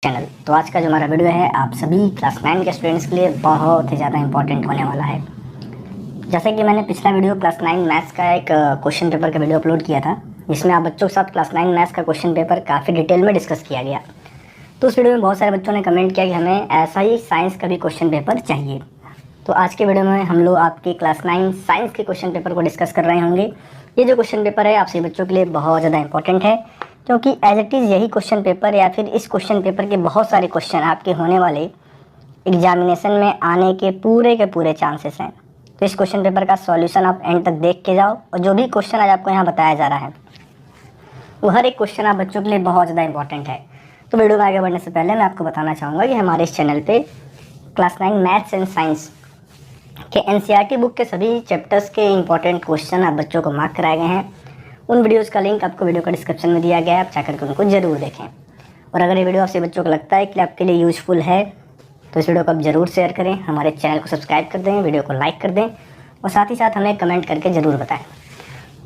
Channel. तो आज का जो हमारा वीडियो है आप सभी क्लास 9 के स्टूडेंट्स के लिए बहुत ही ज़्यादा इंपॉर्टेंट होने वाला है। जैसे कि मैंने पिछला वीडियो क्लास 9 मैथ्स का एक क्वेश्चन पेपर का वीडियो अपलोड किया था, जिसमें आप बच्चों के साथ क्लास 9 मैथ्स का क्वेश्चन पेपर काफ़ी डिटेल में डिस्कस किया गया। तो उस वीडियो में बहुत सारे बच्चों ने कमेंट किया कि हमें ऐसा ही साइंस का भी क्वेश्चन पेपर चाहिए। तो आज के वीडियो में हम लोग आपके क्लास 9 साइंस के क्वेश्चन पेपर को डिस्कस कर रहे होंगे। ये जो क्वेश्चन पेपर है आप सभी बच्चों के लिए बहुत ज़्यादा इंपॉर्टेंट है, क्योंकि एज इट इज़ यही क्वेश्चन पेपर या फिर इस क्वेश्चन पेपर के बहुत सारे क्वेश्चन आपके होने वाले एग्जामिनेशन में आने के पूरे चांसेस हैं। तो इस क्वेश्चन पेपर का सॉल्यूशन आप एंड तक देख के जाओ, और जो भी क्वेश्चन आज आपको यहाँ बताया जा रहा है वो हर एक क्वेश्चन आप बच्चों के लिए बहुत ज़्यादा इंपॉर्टेंट है। तो वीडियो में आगे बढ़ने से पहले मैं आपको बताना चाहूँगा कि हमारे इस चैनल पे क्लास 9 मैथ्स एंड साइंस के एनसीईआरटी बुक के सभी चैप्टर्स के इंपॉर्टेंट क्वेश्चन आप बच्चों को मार्क कराए गए हैं। उन वीडियोस का लिंक आपको वीडियो का डिस्क्रिप्शन में दिया गया है, आप जाकर के उनको ज़रूर देखें। और अगर ये वीडियो आपसे बच्चों को लगता है कि आपके लिए यूज़फुल है तो इस वीडियो को आप ज़रूर शेयर करें, हमारे चैनल को सब्सक्राइब कर दें, वीडियो को लाइक कर दें और साथ ही साथ हमें कमेंट करके ज़रूर बताएं।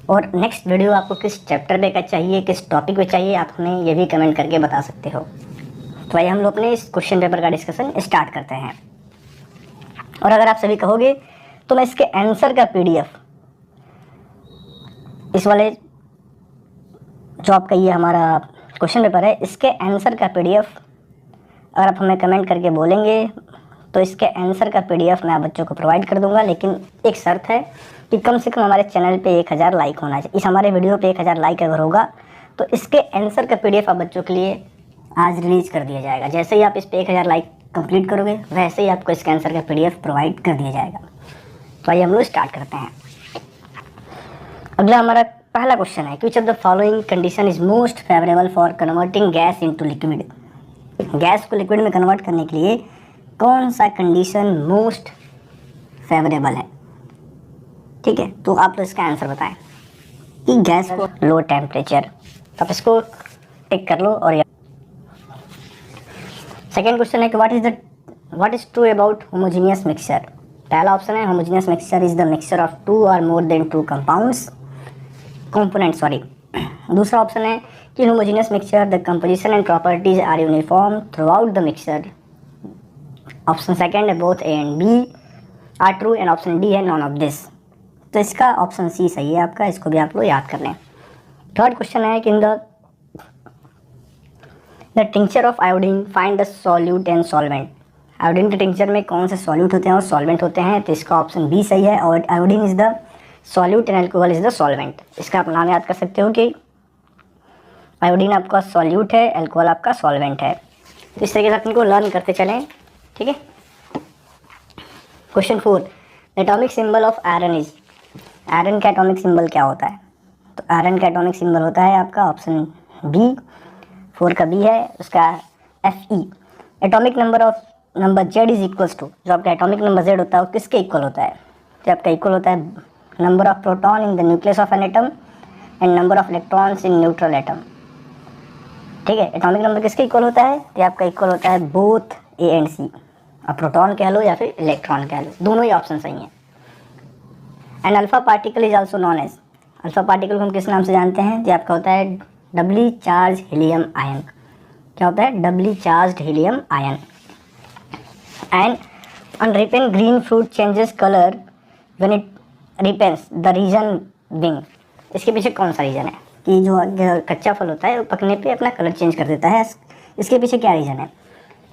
और नेक्स्ट वीडियो आपको किस चैप्टर पे का चाहिए, किस टॉपिक पे चाहिए, आप हमें ये भी कमेंट करके बता सकते हो। तो आइए हम लोग अपने इस क्वेश्चन पेपर का डिस्कशन स्टार्ट करते हैं। और अगर आप सभी कहोगे तो मैं इसके आंसर का PDF, इस वाले जो आपका ये हमारा क्वेश्चन पेपर है, इसके आंसर का PDF अगर आप हमें कमेंट करके बोलेंगे तो इसके आंसर का PDF मैं आप बच्चों को प्रोवाइड कर दूंगा। लेकिन एक शर्त है कि कम से कम हमारे चैनल पे 1000 लाइक होना चाहिए। इस हमारे वीडियो पे 1000 लाइक अगर होगा तो इसके आंसर का PDF आप बच्चों के लिए आज रिलीज़ कर दिया जाएगा। जैसे ही आप इस पे 1000 लाइक कंप्लीट करोगे वैसे ही आपको इसके आंसर का PDF प्रोवाइड कर दिया जाएगा। तो आइए हम लोग स्टार्ट करते हैं। अगला हमारा पहला क्वेश्चन है, विच of the following condition is most favourable for converting gas into liquid. Gas को लिक्विड में कन्वर्ट करने के लिए कौन सा कंडीशन मोस्ट फेवरेबल है। ठीक है, तो आप तो इसका आंसर बताएं कि गैस को लो टेम्परेचर। आप इसको टिक कर लो। और सेकेंड क्वेश्चन है कि what is true about homogeneous mixture. पहला ऑप्शन है homogeneous mixture is the mixture of 2 और मोर देन 2 कंपोनेंट। दूसरा ऑप्शन है कि homogeneous mixture the composition and properties are uniform throughout the mixture. Option second है both A and B are true and option D है none of this. तो इसका option सी सही है आपका, इसको भी आप लोग याद कर लें। थर्ड क्वेश्चन है कि in the tincture of iodine find the solute and solvent. Iodine के टिंचर में कौन से सॉल्यूट होते हैं और सॉल्वेंट होते हैं, तो इसका ऑप्शन बी सही है। और iodine is the solute and alcohol is the solvent. इसका आप नाम याद कर सकते हो कि आयोडीन आपका सॉल्यूट है, अल्कोहल आपका सॉल्वेंट है। तो इस तरीके से आप इनको लर्न करते चलें। ठीक है। Question 4, atomic symbol of iron is. Iron का एटॉमिक सिंबल क्या होता है, तो आयरन का एटॉमिक सिंबल होता है आपका ऑप्शन बी, 4 का बी है, उसका Fe। Atomic number Z is equals to, जो आपका एटॉमिक नंबर Z होता है वो किसके इक्वल होता है, तो आपका इक्वल होता है number of proton in the nucleus of an atom and number of electrons in neutral atom. ठीक है, एटॉमिक नंबर किसके इक्वल होता है, तो आपका इक्वल होता है बोथ A एंड C। अब प्रोटॉन कह लो या फिर इलेक्ट्रॉन कह लो, दोनों ही ऑप्शन सही हैं। And alpha particle is also known as. Alpha particle को हम किस नाम से जानते हैं, तो आपका होता है डबली चार्ज हीलियम आयन। क्या होता है, doubly charge helium ion. And unripen green fruit changes colour when it ripens the reason being. इसके पीछे कौन सा रीज़न है कि जो कच्चा फल होता है वो पकने पे अपना कलर चेंज कर देता है, इसके पीछे क्या रीज़न है,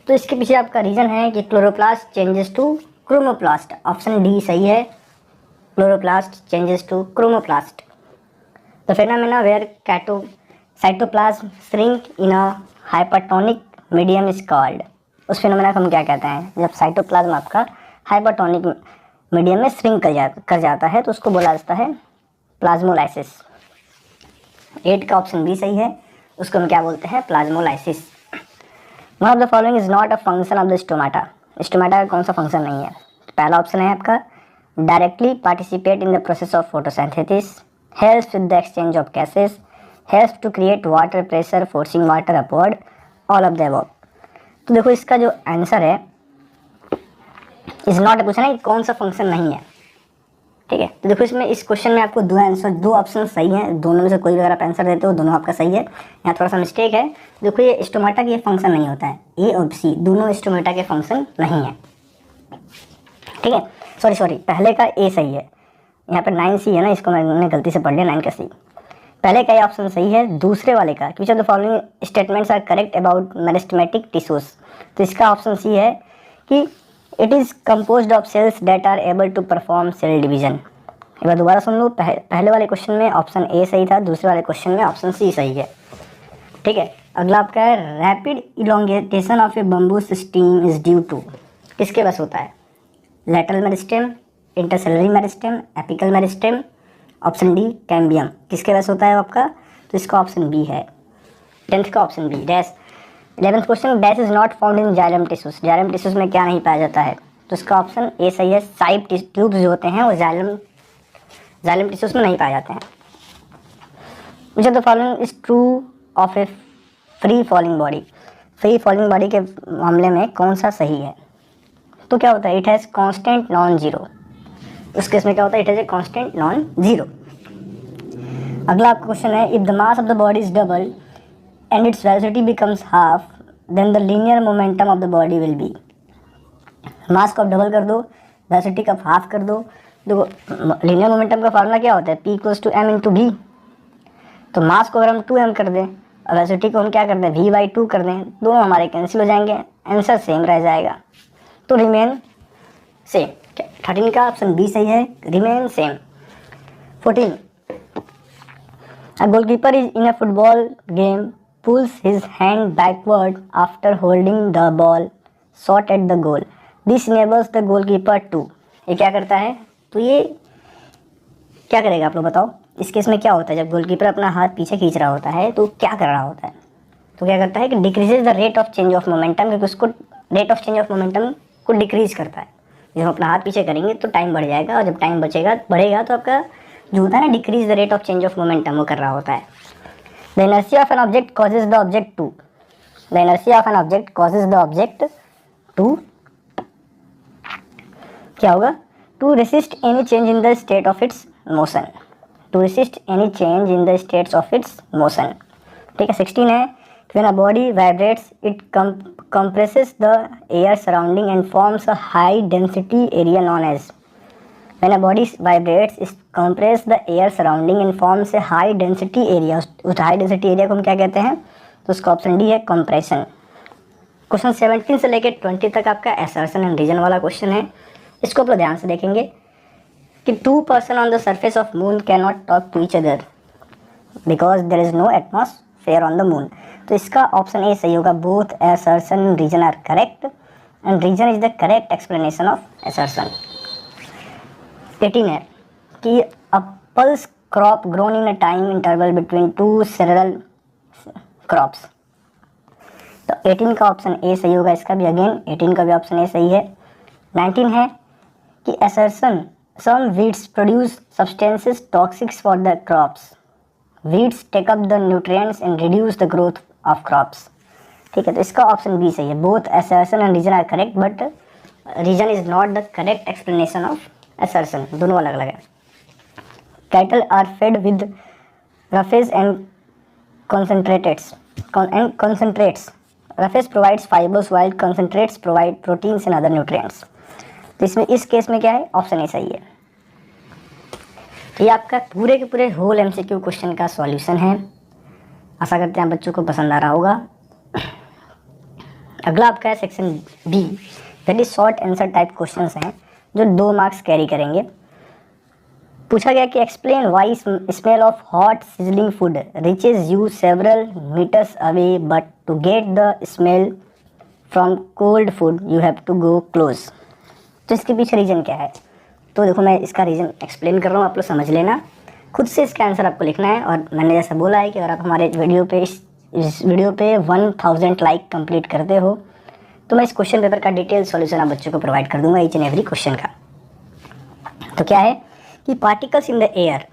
तो इसके पीछे आपका रीज़न है कि chloroplast changes to chromoplast. Option D सही है, chloroplast changes to chromoplast. The phenomena where cytoplasm shrink in a hypertonic medium is called. उस फेनोमेना को हम क्या कहते हैं, जब साइटोप्लाज्म आपका हाइपरटोनिक मीडियम में श्रिंक कर जाता है तो उसको बोला जाता है प्लाज्मोलाइसिस। 8 का ऑप्शन बी सही है, उसको हम क्या बोलते हैं, plasmolysis. One of the following is not a function of the stomata. Stomata का कौन सा फंक्शन नहीं है, पहला ऑप्शन है आपका directly participate in the process of photosynthesis, helps with the exchange of gases, helps to create water pressure forcing water upward, all of the above. तो देखो इसका जो आंसर है इज नॉट, पूछा ना कौन सा फंक्शन नहीं है, ठीक है। तो देखो इसमें इस क्वेश्चन में आपको दो ऑप्शन सही हैं, दोनों में से कोई भी अगर आप आंसर देते हो दोनों आपका सही है। यहाँ थोड़ा सा मिस्टेक है। देखो ये स्टोमेटा की फंक्शन नहीं होता है, ए और सी दोनों स्टोमेटा के फंक्शन नहीं है, ठीक है। सॉरी पहले का ए सही है, यहाँ पर 9C है ना, इसको मैंने गलती से पढ़ लिया 9 का सी। पहले का ये ऑप्शन सही है, दूसरे वाले का which of the following statements are correct about meristematic tissues, तो इसका ऑप्शन सी है कि it is composed of cells that are able to perform cell division. एक बार दोबारा सुन लो, पहले वाले क्वेश्चन में ऑप्शन ए सही था, दूसरे वाले क्वेश्चन में ऑप्शन सी सही है, ठीक है। अगला आपका है rapid elongation of a bamboo steam is due to, किसके बस होता है? Lateral meristem, intercellular meristem, apical meristem, option D cambium, किसके वजह होता है आपका? तो इसका ऑप्शन बी है, 10th का option B. Dash 11th question, dash is not found in xylem tissues, xylem tissues में क्या नहीं पाया जाता है? तो इसका ऑप्शन ए सही है, साइड ट्यूब्स जो होते हैं वो जाइलम टिश्यूज में नहीं पाए जाते हैं। विच of the following is true of A free falling body, free falling body के मामले में कौन सा सही है? तो क्या होता है? It has constant non zero, उस केस में क्या होता है? It has a constant non zero. अगला आपका क्वेश्चन है, if the mass of the body is double and its velocity becomes half then the linear momentum of the body will be. Mass को आप double कर दो, velocity का half कर दो। देखो लीनियर मोमेंटम का फार्मूला क्या होता है? P = m × v। तो मास को अगर हम 2m कर दें और वेलोसिटी को हम क्या कर दें? v/2 कर दें, दोनों हमारे कैंसिल हो जाएंगे, आंसर सेम रह जाएगा, तो रिमेन सेम। 13 का ऑप्शन बी सही है, remain same. 14, a goalkeeper is in a football game pulls his hand backward after holding the ball shot at the goal, this enables the goalkeeper to. ये क्या करता है? तो ये क्या करेगा आप लोग बताओ? इस केस में क्या होता है? जब गोलकीपर अपना हाथ पीछे खींच रहा होता है तो क्या कर रहा होता है? तो क्या करता है कि decreases the rate of change of momentum, क्योंकि उसको rate of change of momentum को डिक्रीज करता है। जब हम अपना हाथ पीछे करेंगे तो टाइम बढ़ जाएगा, और जब टाइम बढ़ेगा तो आपका जो होता है ना decrease the rate of change of momentum, वो कर रहा होता है। The inertia of an object causes the object to, the inertia of an object causes the object to क्या होगा? To resist any change in the state of its motion, to resist any change in the states of its motion, ठीक है। 16 है, when a body vibrates it compresses the air surrounding and forms a high density area known as, when a body vibrates it compresses the air surrounding and forms a high density area, उस high density area को हम क्या कहते हैं? तो उसका option D है compression. Question 17 से लेकर 20 तक आपका असर्शन एंड रीजन वाला क्वेश्चन है, इसको आप लोग ध्यान से देखेंगे कि 2 person on the surface of moon can not talk to each other because there is no atmosphere on the moon. तो इसका ऑप्शन ए सही होगा, both assertion and reason are correct and reason is the correct explanation of assertion. 18 है कि अ pulse crop grown in a time interval between 2 cereal crops, तो 18 का option A सही होगा, इसका भी अगेन 18 का भी ऑप्शन ए सही है। 19 है कि assertion some weeds produce substances toxic for the crops, weeds take up the nutrients and reduce the growth of crops, ठीक है। तो इसका ऑप्शन बी सही है, both assertion and reason are correct but reason is not the correct explanation of assertion, दोनों अलग अलग है। cattle are fed with roughage and concentrates, roughage provides fibers while concentrates provide proteins and other nutrients, तो इसमें इस case में क्या है? ऑप्शन ए सही है। तो ये आपका पूरे के पूरे होल एमसीक्यू क्वेश्चन का सॉल्यूशन है। आशा करते हैं बच्चों को पसंद आ रहा होगा। अगला आपका है section B, very short answer type questions हैं जो 2 मार्क्स कैरी करेंगे। पूछा गया कि explain why smell of hot sizzling food reaches you several meters away but to get the smell from cold food you have to go close. तो इसके पीछे reason क्या है? तो देखो मैं इसका रीज़न एक्सप्लेन कर रहा हूँ, आप लोग समझ लेना, खुद से इसका आंसर आपको लिखना है। और मैंने जैसा बोला है कि अगर आप हमारे वीडियो पे इस वीडियो पे 1000 लाइक कंप्लीट करते हो तो मैं इस क्वेश्चन पेपर का डिटेल सॉल्यूशन आप बच्चों को प्रोवाइड कर दूंगा, ईच एंड एवरी क्वेश्चन का। तो क्या है कि particles in the air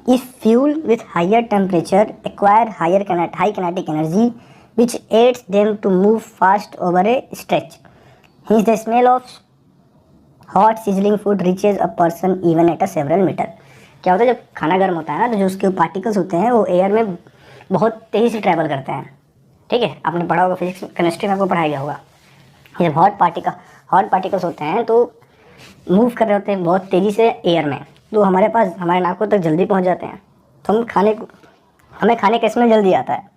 if fuel with higher temperature acquire high kinetic energy which aids them to move fast over a stretch, hence the smell of hot sizzling food reaches a person even at a several meter. क्या होता है जब खाना गर्म होता है ना, तो जो उसके पार्टिकल्स होते हैं वो एयर में बहुत तेज़ी से ट्रैवल करते हैं। ठीक है, आपने पढ़ा होगा, फिजिक्स केमिस्ट्री में आपको पढ़ाया गया होगा। जब हॉट पार्टिकल्स होते हैं तो मूव कर रहे होते हैं बहुत तेज़ी से एयर में, तो हमारे पास हमारे नाकों तक जल्दी पहुंच जाते हैं। तो हमें खाने का स्मेल जल्दी आता है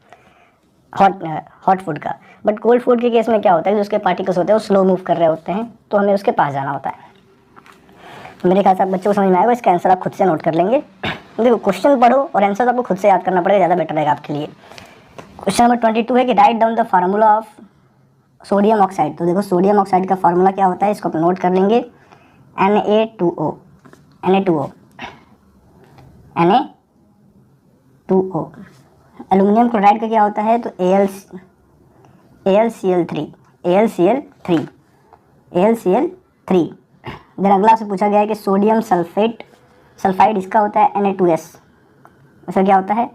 हॉट फूड का। बट कोल्ड फूड के केस में क्या होता है, जो उसके पार्टिकल्स होते हैं वो स्लो मूव कर रहे होते हैं, तो हमें उसके पास जाना होता है। तो मेरे ख्याल से आप बच्चों को समझ में आएगा, इसका आंसर आप खुद से नोट कर लेंगे। देखो क्वेश्चन पढ़ो और आंसर आपको खुद से याद करना पड़ेगा, ज़्यादा बेटर रहेगा आपके लिए। क्वेश्चन नंबर 22 है कि write down the formula of sodium oxide. तो देखो सोडियम ऑक्साइड का फार्मूला क्या होता है, इसको आप नोट कर लेंगे, Na2O। एल्यूमिनियम क्लोराइड का क्या होता है, तो AlCl3। देन अगला आपसे पूछा गया है कि सोडियम सल्फाइड इसका होता है Na2S। इसका क्या होता है,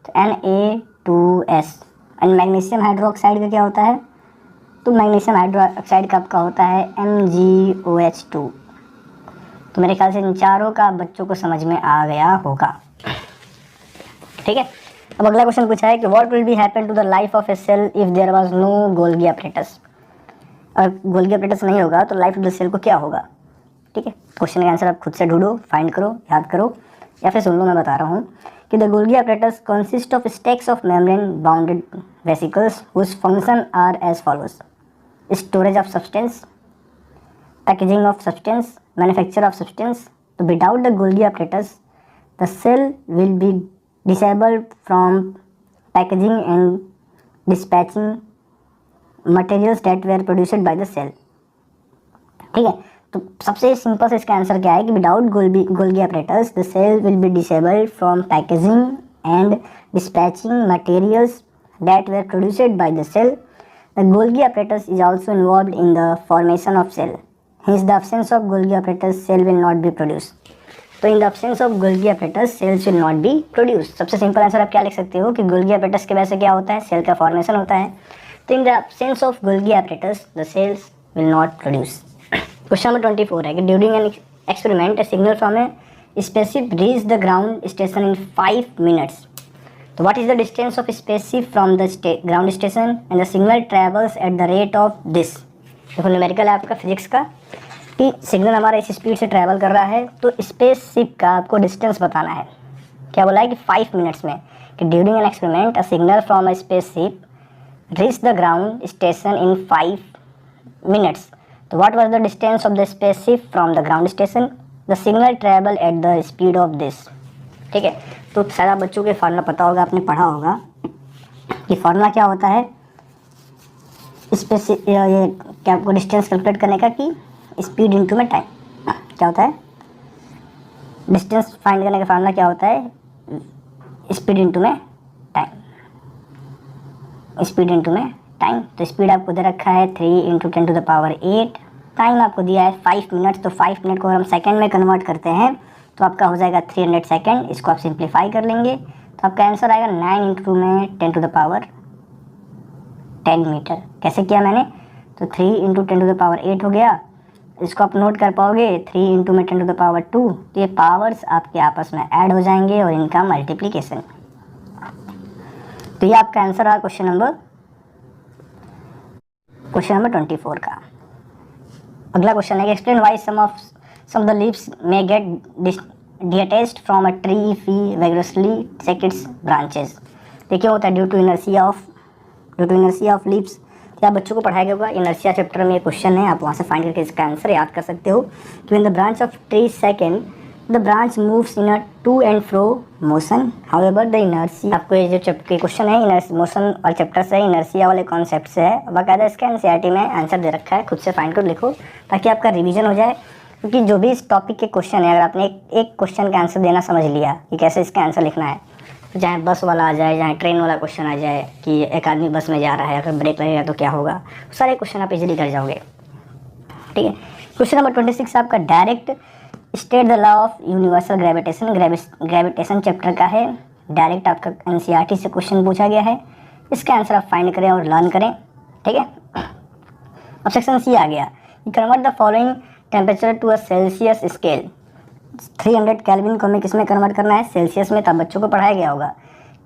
तो Na2S। एंड मैग्नीशियम हाइड्रोक्साइड का क्या होता है, तो मैग्नीशियम हाइड्रोक्साइड का आपका होता है MgOH2। तो मेरे ख्याल से इन चारों का बच्चों को समझ में आ गया होगा। ठीक है, अब अगला क्वेश्चन पूछा है कि what will be happen to the life of a cell if there was no Golgi apparatus. अगर गोल्गी अपरेटस नहीं होगा तो लाइफ ऑफ द सेल को क्या होगा। ठीक है, क्वेश्चन का आंसर आप खुद से ढूंढो, फाइंड करो, याद करो, या फिर सुन लो, मैं बता रहा हूँ कि the Golgi apparatus consist of stacks of membrane bounded vesicles whose function are as follows: storage of substance, packaging of substance, manufacture of substance. तो without the Golgi apparatus the cell will be disabled from packaging and dispatching materials that were produced by the cell। ठीक है, तो सबसे simple से इसका answer क्या है कि without Golgi apparatus the cell will be disabled from packaging and dispatching materials that were produced by the cell। The Golgi apparatus is also involved in the formation of cell, hence the absence of Golgi apparatus cell will not be produced। तो in the absence of Golgi apparatus cells will not be produce. सबसे simple answer आप क्या लिख सकते हो कि Golgi apparatus की वजह से क्या होता है, सेल का फॉर्मेशन होता है। तो in the absence of Golgi apparatus the cells will not produce. Question number 24 है कि during an experiment a signal from a spaceship reach the ground station in 5 minutes. तो what is the distance of spaceship from the ground station and the signal travels at the rate of this. देखो numerical है आपका physics का कि signal हमारा इस speed से travel कर रहा है, तो स्पेसशिप का आपको डिस्टेंस बताना है। क्या बोला है कि 5 मिनट्स में, कि during an experiment a signal from a spaceship reach the ground station in 5 minutes. तो what was the distance of the spaceship from the ground station, the signal travel at the speed of this. ठीक है, तो शायद आप बच्चों के formula पता होगा, आपने पढ़ा होगा कि फार्मूला क्या होता है स्पेसिफिक, ये क्या आपको डिस्टेंस कैलकुलेट करने का कि स्पीड इनटू में टाइम। क्या होता है डिस्टेंस फाइंड करने का फार्मूला, क्या होता है स्पीड इनटू में टाइम, स्पीड इनटू में टाइम। तो स्पीड आपको दे रखा है 3 × 10⁸, टाइम आपको दिया है 5 मिनट। तो 5 मिनट को अगर हम सेकंड में कन्वर्ट करते हैं तो आपका हो जाएगा 300 सेकंड। इसको आप सिंप्लीफाई कर लेंगे तो आपका आंसर आएगा 9 × 10⁻10 मीटर। कैसे किया मैंने, तो 3 × 10⁸ हो गया। इसको आप नोट कर पाओगे 3 × 10⁻2। तो ये पावर्स आपके आपस में ऐड हो जाएंगे और इनका मल्टीप्लिकेशन। तो ये आपका आंसर रहा क्वेश्चन नंबर 24 का। अगला क्वेश्चन है कि explain why some of the leaves may get detached from a tree if we vigorously check its branches। देखिए होता है due to inertia of leaves. क्या बच्चों को पढ़ाया गया होगा, इनर्शिया चैप्टर में ये क्वेश्चन है, आप वहाँ से फाइंड करके इसका आंसर याद कर सकते हो कि when the branch of tree second the branch moves in a to and fro motion however the inertia. आपको ये जो चैप्टर क्वेश्चन है मोशन वाले चैप्टर से, इनर्शिया वाले कॉन्सेप्ट से है, बाकायदा इसका एनसीईआरटी में आंसर दे रखा है, खुद से फाइंड कर लिखो ताकि आपका रिविजन हो जाए। क्योंकि जो भी इस टॉपिक के क्वेश्चन है, अगर आपने एक क्वेश्चन का आंसर देना समझ लिया कि कैसे इसका आंसर लिखना है, तो चाहे बस वाला आ जाए, चाहे ट्रेन वाला क्वेश्चन आ जाए कि एक आदमी बस में जा रहा है, अगर ब्रेक लगेगा तो क्या होगा, सारे क्वेश्चन आप इजीली कर जाओगे। ठीक है, क्वेश्चन नंबर 26 आपका direct state the law of universal gravitation chapter का है। डायरेक्ट आपका एनसीईआरटी से क्वेश्चन पूछा गया है, इसका आंसर आप फाइंड करें और लर्न करें। ठीक है, अब सेक्शन सी आ गया, convert the following temperature to a Celsius scale. 300 kelvin को हमें किस में कन्वर्ट करना है, सेल्सियस में। तब बच्चों को पढ़ाया गया होगा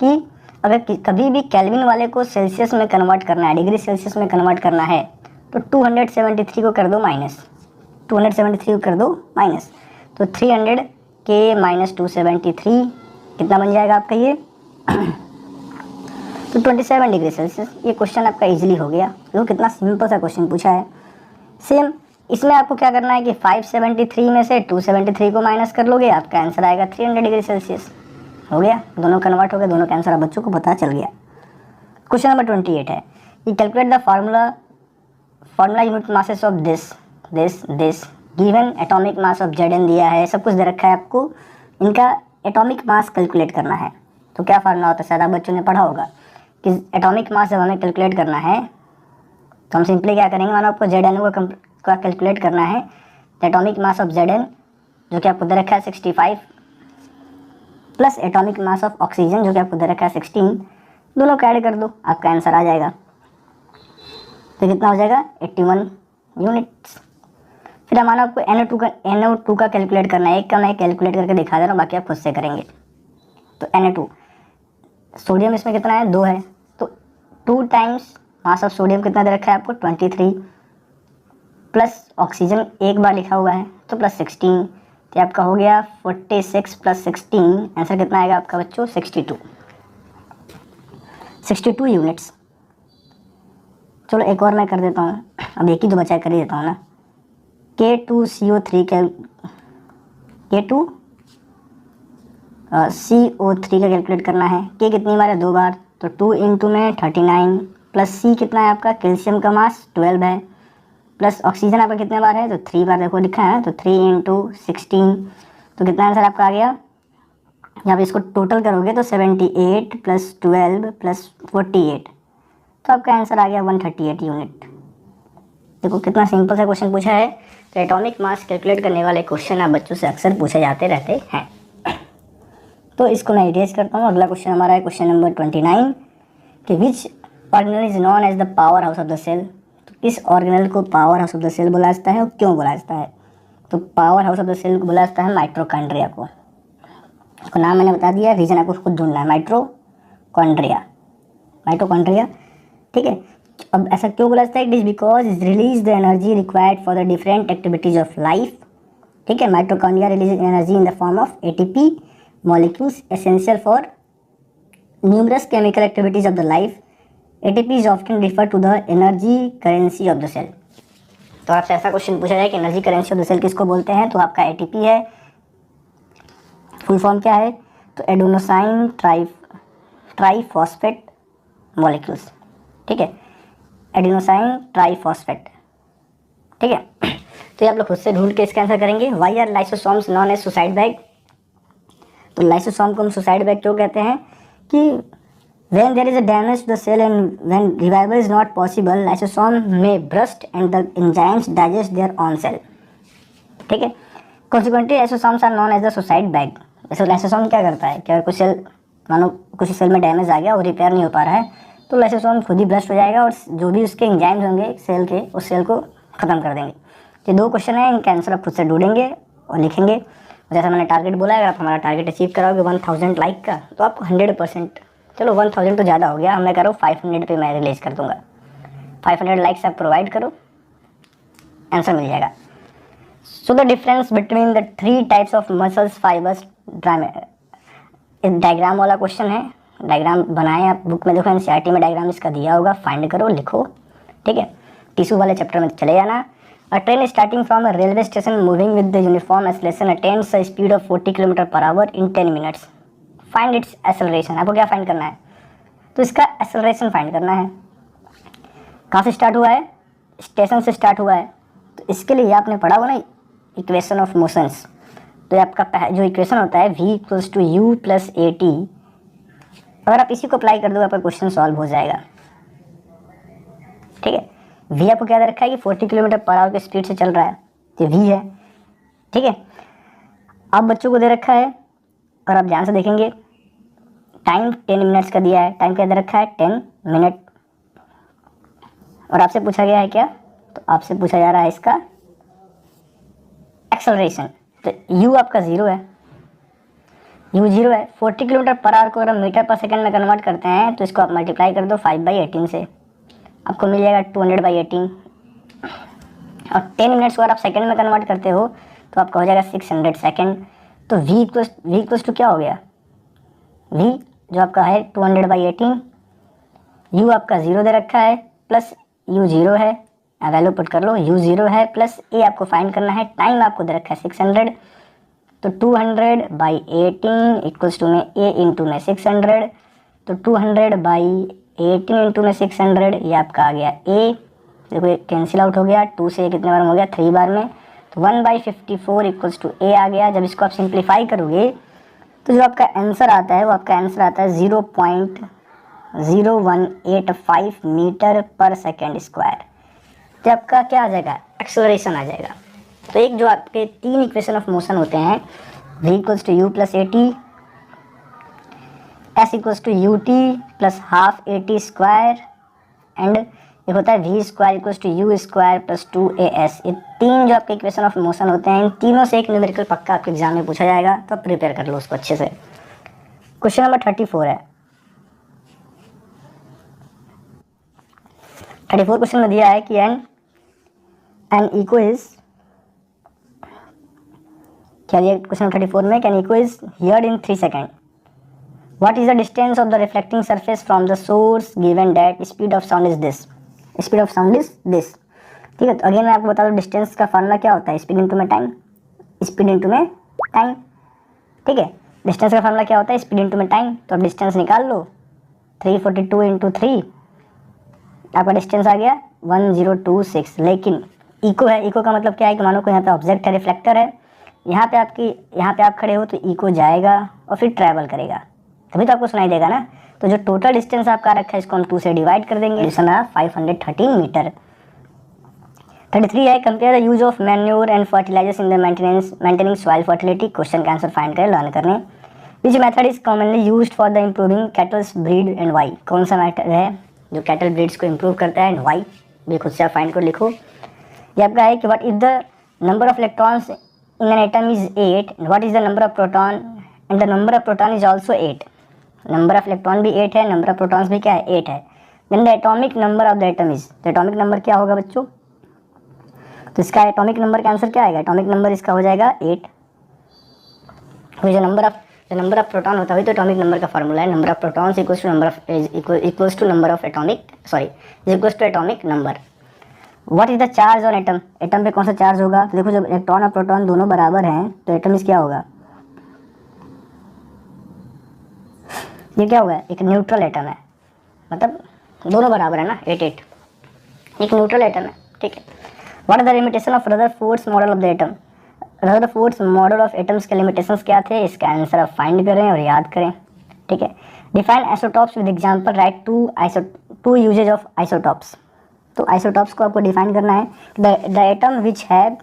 कि अगर कभी भी केल्विन वाले को सेल्सियस में कन्वर्ट करना है, डिग्री सेल्सियस में कन्वर्ट करना है, तो 273 को कर दो माइनस, 273 को कर दो माइनस, तो 300 के माइनस 273 कितना बन जाएगा आपका ये तो 27 डिग्री सेल्सियस। ये क्वेश्चन आपका इजीली हो गया। देखो कितना सिंपल सा क्वेश्चन पूछा है। सेम इसमें आपको क्या करना है कि 573 में से 273 को माइनस कर लोगे, आपका आंसर आएगा 300 डिग्री सेल्सियस। हो गया, दोनों कन्वर्ट हो गए, दोनों का आंसर अब बच्चों को पता चल गया। क्वेश्चन नंबर 28 है कि calculate the formula unit masses of this given atomic mass of Zn दिया है, सब कुछ दे रखा है आपको, इनका एटॉमिक मास कैलकुलेट करना है। तो क्या फार्मूला होता है, शायद आप बच्चों ने पढ़ा होगा कि एटॉमिक मास जब हमें कैलकुलेट करना है तो हम सिंपली क्या करेंगे, मानो आपको Zn का कैलकुलेट करना है, एटॉमिक मास ऑफ Zn जो कि आपको दे रखा है 65 plus atomic mass of oxygen जो कि आपको दे रखा है 16, दोनों का ऐड कर दो, आपका आंसर आ जाएगा। तो कितना हो जाएगा 81 यूनिट्स। फिर हमारा आपको NO2 का कैलकुलेट करना है। एक का मैं कैलकुलेट करके दिखा दे रहा हूँ, बाकी आप खुद से करेंगे। तो NO2 सोडियम इसमें कितना है, 2 है, तो 2 टाइम्स मास ऑफ सोडियम कितना दे रखा है आपको 23 प्लस ऑक्सीजन एक बार लिखा हुआ है तो प्लस 16, तो आपका हो गया 46 प्लस 16, आंसर कितना आएगा आपका बच्चों 62 यूनिट्स। चलो एक और मैं कर देता हूँ, अब एक ही तो बचा कर ही देता हूँ ना। K2CO3 का कैलकुलेट करना है। K कितनी बार है, 2 बार, तो 2 इंटू में 39 प्लस C कितना है आपका, कैल्शियम का मास 12 है, प्लस ऑक्सीजन आपका कितने बार है, तो 3 बार, देखो लिखा है ना, तो 3 इंटू 16, तो कितना आंसर आपका आ गया। जब इसको टोटल करोगे तो 78 प्लस 12 प्लस 48, तो आपका आंसर आ गया 138 यूनिट। देखो कितना सिंपल सा क्वेश्चन पूछा है। तो एटॉमिक मास कैलकुलेट करने वाले क्वेश्चन आप बच्चों से अक्सर पूछे जाते रहते हैं। तो इसको मैं इरेज करता हूँ। अगला क्वेश्चन हमारा है क्वेश्चन नंबर 29 कि which organelle is known as the power house of the cell. तो किस ऑर्गेनल को power house of the cell बोला जाता है और क्यों बोला जाता है। तो power house of the cell को बोला जाता है माइटोकॉन्ड्रिया को। उसका नाम मैंने बता दिया, रीजन आपको खुद ढूंढना है, माइटोकॉन्ड्रिया, ठीक है। अब ऐसा क्यों बोला जाता है, it is because is release the energy required for the different activities of life, ठीक है। Mitochondria release energy in the form of ATP molecules essential for numerous chemical activities of the life. ATP is often referred to the energy currency of the cell. तो आपसे ऐसा question पूछा जाए कि energy currency of the cell किसको बोलते हैं, तो आपका ATP है। फुल फॉर्म क्या है, तो एडेनोसाइन ट्राइफॉस्फेट मॉलिक्यूल्स, ठीक है, एडेनोसाइन ट्राइफॉस्फेट, ठीक है। तो ये आप लोग खुद से ढूंढ के इसका आंसर करेंगे। Why are lysosomes known as suicide bag. तो लाइसोसोम को हम सुसाइड बैग क्यों कहते हैं कि when there is a damage to the cell and when revival is not possible, lysosome may burst and the enzymes digest their own cell, ठीक है। Consequently, lysosomes are known as the suicide bag. जैसे lysosome क्या करता है कि अगर कुछ cell, मानो कुछ सेल में डैमेज आ गया और रिपेयर नहीं हो पा रहा है, तो लाइसोसोम खुद ही ब्रस्ट हो जाएगा और जो भी उसके एंजाइम्स होंगे सेल के, उस सेल को ख़त्म कर देंगे। ये 2 क्वेश्चन है, इनके आंसर आप खुद से ढूंढेंगे और लिखेंगे। जैसा मैंने टारगेट बोला है, अगर आप हमारा टारगेट अचीव कराओगे 1000 लाइक का, तो आपको 100%, चलो 1000 तो ज़्यादा हो गया, मैं कह रहा हूँ 500 पे मैं रिलीज़ कर दूँगा। 500 लाइक्स आप प्रोवाइड करो, आंसर मिल जाएगा। So the difference between the 3 types of muscles fibres diagram वाला क्वेश्चन है। डायग्राम बनाए आप बुक में, देखो NCERT में डायग्राम इसका दिया होगा, फाइंड करो, लिखो, ठीक है। टिश्यू वाले चैप्टर में चले जाना। A train starting from a railway station moving with the uniform acceleration attains a speed of 40 km/h in 10 minutes. Find its acceleration. आपको क्या फाइंड करना है, तो इसका एक्सेलरेशन फाइंड करना है। कहाँ से स्टार्ट हुआ है, स्टेशन से स्टार्ट हुआ है, तो इसके लिए आपने पढ़ा हुआ ना इक्वेशन ऑफ मोशंस। तो आपका जो इक्वेशन होता है V = U + AT, अगर आप इसी को अप्लाई कर दो आपका क्वेश्चन सॉल्व हो जाएगा, ठीक है। V आपको क्या दे रखा है कि 40 km/h की स्पीड से चल रहा है, तो V है, ठीक है। अब बच्चों को दे रखा है और आप ध्यान से देखेंगे, टाइम 10 मिनट्स का दिया है, टाइम क्या दे रखा है 10 मिनट, और आपसे पूछा गया है क्या, तो आपसे पूछा जा रहा है इसका एक्सेलरेशन, तो u आपका 0 है, u 0 है। 40 किलोमीटर पर आवर को अगर हम मीटर पर सेकंड में कन्वर्ट करते हैं तो इसको आप मल्टीप्लाई कर दो 5/18 से, आपको मिल जाएगा 200/18। और 10 मिनट्स को अगर आप सेकंड में कन्वर्ट करते हो तो आपका हो जाएगा 600 सेकंड। तो v इक्वल्स टू क्या हो गया, v जो आपका है 200/18, u आपका 0 दे रखा है, प्लस u 0 है, वैल्यू पुट कर लो, u 0 है, प्लस a आपको फाइंड करना है, टाइम आपको दे रखा है 600, तो 200/18 इक्वल्स टू में a इंटू में 600, तो 200/18 इंटू में 600, ये आपका आ गया a, देखो ये कैंसिल आउट हो गया, 2 से कितने बार में हो गया, 3 बार में, तो 1/54 इक्वल्स टू a आ गया। जब इसको आप सिंप्लीफाई करोगे तो जो आपका आंसर आता है वो आपका आंसर आता है 0.0185 मीटर पर सेकेंड स्क्वायर। तो आपका क्या आ जाएगा, एक्सेलरेशन आ जाएगा। तो एक जो आपके 3 इक्वेशन ऑफ मोशन होते हैं, v equals to u plus a t, s equals to u t plus half a t square, and एक होता है v square equals to u square plus 2as। ये 3 जो आपके इक्वेशन ऑफ मोशन होते हैं, इन तीनों से एक न्यूमेरिकल पक्का आपके एग्जाम में पूछा जाएगा, तो आप प्रिपेयर कर लो उसको अच्छे से। क्वेश्चन नंबर 34 है। 34 क्वेश्चन में दिया है कि एन इको इज, क्या दिया क्वेश्चन 34 में, can echo is heard in 3 second. What is the distance of the reflecting surface from the source given that speed of sound is this, speed of sound is this. ठीक है, तो again मैं आपको बता दूं distance का formula क्या होता है, स्पीड इंटू में टाइम, स्पीड इंटू में टाइम। ठीक है, डिस्टेंस का फार्मूला क्या होता है, स्पीड इंटू में टाइम। तो अब डिस्टेंस निकाल लो, 342 इंटू 3, आपका डिस्टेंस आ गया 1026। लेकिन इको है, इको का मतलब क्या है कि मानो को यहाँ पे ऑब्जेक्ट है, रिफ्लेक्टर है, यहाँ पे आप खड़े हो तो इको जाएगा और फिर ट्रैवल करेगा, तभी तो आपको सुनाई देगा ना। तो जो टोटल डिस्टेंस आपका रखा है इसको हम 2 से डिवाइड कर देंगे, डिस्टेंस आ 513 मीटर। 33 है, compare the use of manure and fertilisers in the maintaining soil fertility. Question का आंसर फाइंड करें लर्न करने। Which method is commonly used for the improving cattles breed and why. कौन सा method है जो cattle breeds को improve करता है एंड वाई, भी खुद से आप फाइंड कर लिखो। ये आपका है कि what is the number of electrons in an atom is 8, what is the number of proton and the number of proton is also 8। Number of electron भी 8 है, नंबर ऑफ प्रोटॉन्स भी क्या है, 8 है। Then the atomic number of the atom is, तो atomic number क्या होगा बच्चों, तो इसका एटॉमिक नंबर का आंसर क्या आएगा, एटॉमिक नंबर इसका हो जाएगा 8। तो जो नंबर ऑफ प्रोटॉन होता है तो एटॉमिक नंबर का फार्मूला है, number of protons equals to number of atomic, sorry equals to atomic number. What is the charge on atom, atom पे कौन सा चार्ज होगा, तो देखो जब इलेक्ट्रॉन और प्रोटॉन दोनों बराबर हैं तो एटम इस क्या होगा, ये क्या होगा, एक न्यूट्रल एटम है, मतलब दोनों बराबर है ना, 8-8, एक न्यूट्रल एटम है। ठीक है, what are the limitation of Rutherford's model of the atom. Rutherford's model of atoms के लिमिटेशंस क्या थे, इसका आंसर आप फाइंड करें और याद करें। ठीक है, define isotopes with example, write two uses of isotopes. तो आइसोटॉप्स को आपको डिफाइन करना है, the atom which have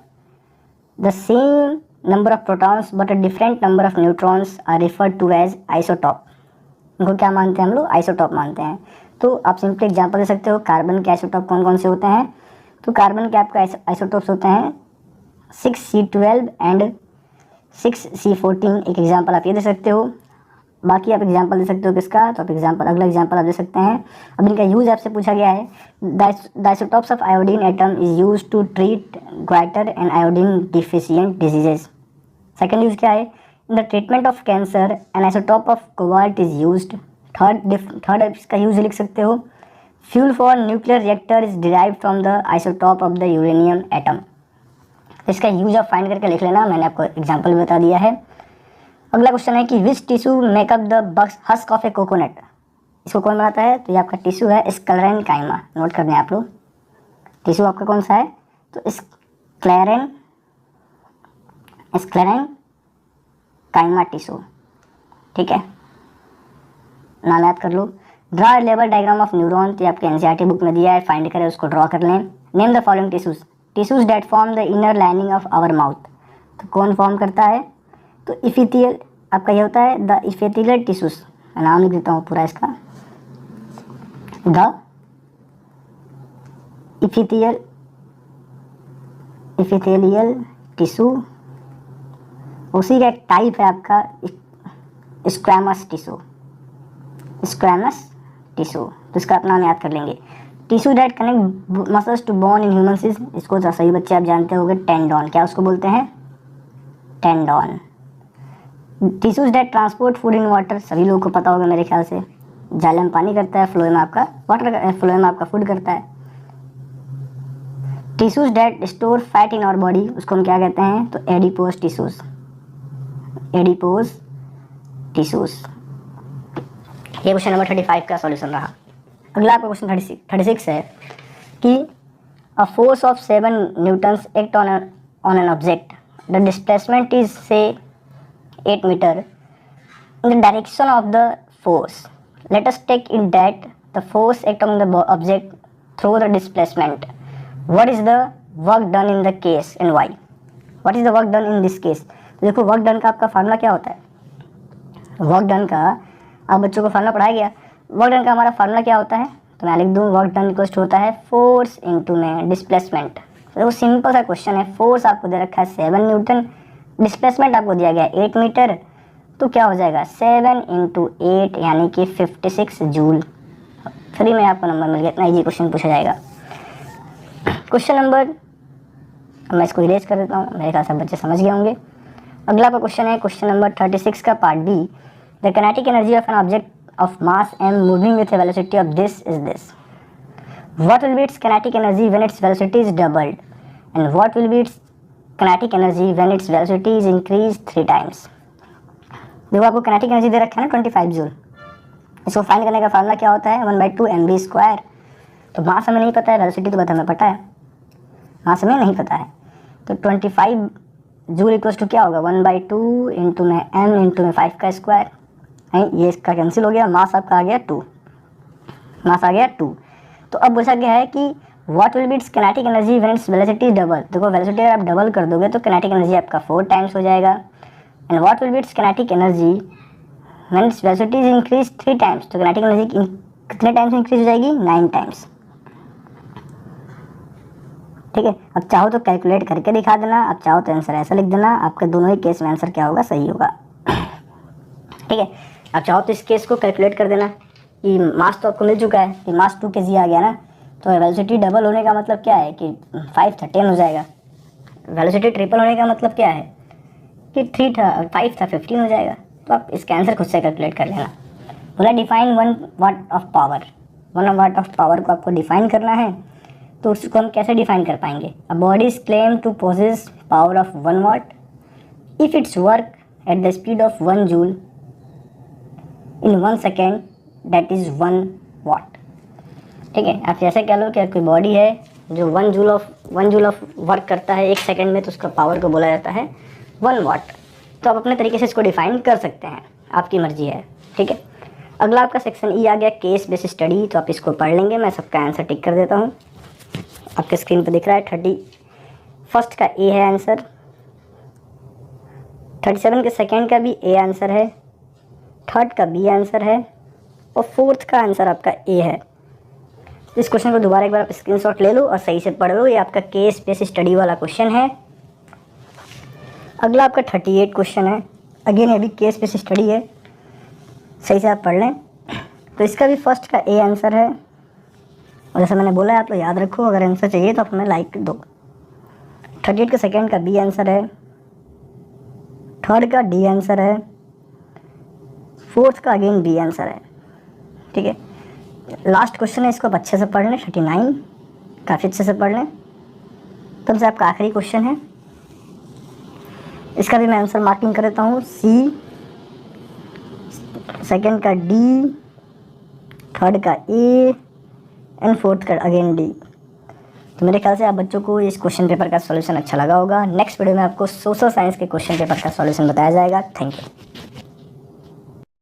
the same number of protons but a different number of neutrons are referred to as isotope. इनको क्या मानते हैं हम लोग, आइसोटॉप मानते हैं। तो आप सिंपली एग्जांपल दे सकते हो, कार्बन के आइसोटॉप कौन कौन से होते हैं, तो कार्बन के आपका आइसोटॉप्स होते हैं 6C12 एंड 6C14, एक एग्जांपल आप ये दे सकते हो। बाकी आप एग्जांपल दे सकते हो किसका, तो आप अगला एग्जांपल आप दे सकते हैं। अब इनका यूज आपसे पूछा गया है, the isotopes of iodine atom is use to treat goitre and iodine deficient diseases. Second use क्या है, in the treatment of cancer an isotope of cobalt is used. Third इसका यूज लिख सकते हो, fuel for nuclear reactor is derived from the isotope of the uranium atom. इसका use आप find करके लिख लेना, मैंने आपको एग्जांपल बता दिया है। अगला क्वेश्चन है कि which tissue make up the husk of a coconut. इसको कौन बनाता है, तो ये आपका टिश्यू है स्क्लेरेन काइमा, नोट करने आप लोग। टिश्यू आपका कौन सा है, तो स्क्लेरेन काइमा टिश्यू। ठीक है, नाम याद कर लो। ड्रा लेवल डायग्राम ऑफ न्यूरॉन, तो आपके एनसीईआरटी बुक में दिया है, फाइंड करें उसको ड्रॉ कर लें। Name the following tissues that form the inner lining of our mouth. तो कौन फॉर्म करता है, तो इफिथियल आपका ये होता है द इफिथियल टिश्यूज, मैं नाम लिख देता हूँ पूरा इसका, द इफिथियल टिश्यू उसी का एक टाइप है आपका स्क्वैमस टिश्यू, स्क्वैमस टिश्यू, तो इसका अपना नाम याद कर लेंगे। Tissue that connect muscles to bone in humans is, इसको तो सही बच्चे आप जानते होंगे, टेंडोन। क्या उसको बोलते हैं? Tendon. Tissues that transport food in water, सभी लोगों को पता होगा मेरे ख्याल से, जाइलम पानी करता है, फ्लोएम आपका वाटर, फ्लोएम आपका फूड करता है। Tissues that store fat in our body, उसको हम क्या कहते हैं? तो एडिपोज टिश्यूज, एडिपोज टिश्यूज। ये क्वेश्चन नंबर 35 का सॉल्यूशन रहा। अगला आपका क्वेश्चन 36 है कि a force of 7 Newton's act on an object, the displacement is से 8 metre in the direction of the force. Let us take it that the force act on the object through the displacement. What is the work done in the case and why? What is the work done in this case? तो देखो work done का आपका formula क्या होता है? Work done का आप बच्चों को फार्मूला पढ़ाया गया। वर्क डन का हमारा फार्मूला क्या होता है? तो मैं लिख दूँ, वर्क डन इक्वल होता है फोर्स इंटू में डिस्प्लेसमेंट। तो वो सिंपल सा क्वेश्चन है। फोर्स आपको दे रखा है 7 न्यूटन, डिस्प्लेसमेंट आपको दिया गया है 8 मीटर, तो क्या हो जाएगा 7 इंटू 8 यानी कि 56 जूल। फ्री में आपको नंबर मिल गया। इतना इजी क्वेश्चन पूछा जाएगा। क्वेश्चन नंबर, मैं इसको इरेज कर देता हूँ, मेरे ख्याल से बच्चे समझ गए होंगे। अगला का क्वेश्चन है क्वेश्चन नंबर 36 का part B. The kinetic energy of an object of mass m moving with a velocity of this is this. What will be its kinetic energy when its velocity is doubled and what will be its kinetic energy when its velocity is increase 3 times. देखो आपको kinetic energy दे रखा है ना 25 joule. इसको find करने का formula क्या होता है? 1/2 mv²। तो मास हमें नहीं पता है, वेलोसिटी तो हमें पता है, मास हमें नहीं पता है। तो 25 जूल इक्वल्स टू क्या होगा? 1/2 इंटू में m इंटू में 5 का स्क्वायर। ये इसका कैंसिल हो गया, मास आपका आ गया 2, मास आ गया 2। तो अब पूछा गया है कि what will be its kinetic energy when its velocity is double. देखो वेलोसिटी अगर आप डबल कर दोगे तो काइनेटिक एनर्जी आपका 4 टाइम्स हो जाएगा। And what will be its kinetic energy when its velocity is increase 3 times. तो काइनेटिक एनर्जी कितने टाइम्स इंक्रीज हो जाएगी? 9 टाइम्स। ठीक है, अब चाहो तो कैलकुलेट करके दिखा देना, अब चाहो तो आंसर ऐसा लिख देना। आपके दोनों ही केस में आंसर क्या होगा? सही होगा। ठीक है, अब चाहो तो इस केस को कैलकुलेट कर देना कि मास तो आपको मिल चुका है कि मास 2 kg आ गया ना, तो वेलोसिटी डबल होने का मतलब क्या है कि 5 था 10 हो जाएगा। वेलोसिटी ट्रिपल होने का मतलब क्या है कि 3 था 5 था 15 हो जाएगा। तो आप इसका आंसर खुद से कैलकुलेट कर लेना। बोला define 1 watt of power. 1 watt of power को आपको डिफाइन करना है, तो उसको हम कैसे डिफाइन कर पाएंगे? A body is claim to possess power of 1 watt if its work at the speed of 1 joule in 1 second, that is 1 watt. ठीक है, आप जैसे कह लो कि कोई बॉडी है जो 1 जूल ऑफ वर्क करता है 1 सेकेंड में, तो उसका पावर को बोला जाता है 1 वाट। तो आप अपने तरीके से इसको डिफाइन कर सकते हैं, आपकी मर्जी है। ठीक है, अगला आपका सेक्शन ई आ गया, केस बेस्ड स्टडी। तो आप इसको पढ़ लेंगे, मैं सबका आंसर टिक कर देता हूँ। आपके स्क्रीन पर दिख रहा है 31 का ए है आंसर, 37 के सेकेंड का भी ए आंसर है, 3rd का बी आंसर है और 4th का आंसर आपका ए है। इस क्वेश्चन को दोबारा एक बार आप स्क्रीनशॉट ले लो और सही से पढ़ लो। ये आपका केस बेस्ड स्टडी वाला क्वेश्चन है। अगला आपका 38 क्वेश्चन है। अगेन ये भी केस बेस्ड स्टडी है, सही से आप पढ़ लें। तो इसका भी 1st का ए आंसर है और जैसा मैंने बोला है आप लोग याद रखो, अगर आंसर चाहिए तो आप हमें लाइक दो। 38 के सेकेंड का बी आंसर है, 3rd का डी आंसर है, 4th का अगेन बी आंसर है। ठीक है, लास्ट क्वेश्चन है, इसको आप अच्छे से पढ़ लें। 39 काफ़ी अच्छे से पढ़ लें। तब से आपका आखिरी क्वेश्चन है, इसका भी मैं आंसर मार्किंग कर देता हूँ। सी, सेकेंड का डी, 3rd का ए एंड 4th का अगेन डी। तो मेरे ख्याल से आप बच्चों को इस क्वेश्चन पेपर का सॉल्यूशन अच्छा लगा होगा। नेक्स्ट वीडियो में आपको सोशल साइंस के क्वेश्चन पेपर का सॉल्यूशन बताया जाएगा। Thank you.